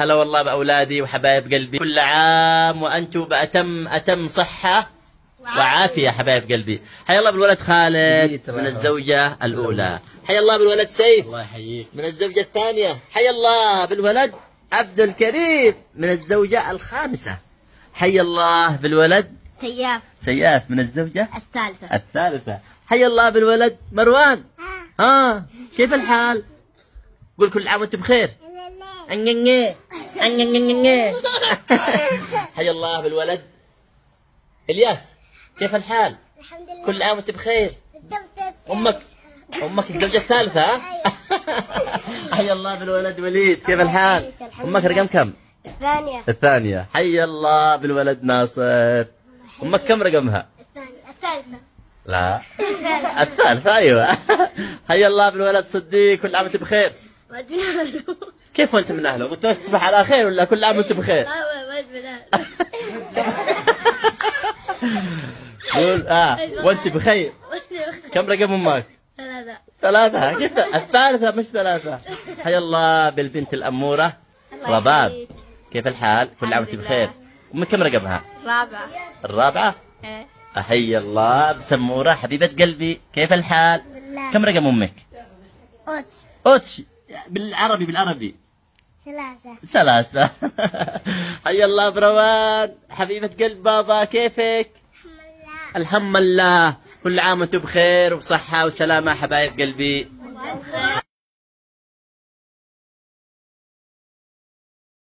هلا والله بأولادي وحبايب قلبي، كل عام وأنتم بأتم صحة وعافية حبايب قلبي. حيا الله بالولد خالد من الزوجة الأولى، حيا الله بالولد سيف الله يحييك من الزوجة الثانية، حيا الله بالولد عبد الكريم من الزوجة الخامسة، حيا الله بالولد سياف من الزوجة الثالثة، حيا الله بالولد مروان. كيف الحال؟ قول كل عام وانت بخير. حيا الله بالولد الياس، كيف الحال؟ الحمد لله. كل عام وانت بخير. امك الزوجة الثالثة. حيا الله بالولد وليد، كيف الحال؟ امك رقم كم؟ الثانية. حيا الله بالولد ناصر، امك كم رقمها؟ الثالثة. لا الثالثة. ايوه. حيا الله بالولد صديق، كل عام وانت بخير. كيف وانت من اهله؟ قلت له تصبح على خير ولا كل عام وانت بخير؟ قول وانت بخير. كم رقم امك؟ 3. كيف الثالثة مش 3؟ حيا الله بالبنت الأمورة رباب، كيف الحال؟ كل عام وانت بخير. امك كم رقمها؟ الرابعة. حيا الله بسمورة حبيبة قلبي، كيف الحال؟ كم رقم امك؟ اوتش. بالعربي 3. حيا الله بروان حبيبة قلب بابا، كيفك؟ الحمد لله. كل عام وانتم بخير وبصحة وسلامة حبايب قلبي.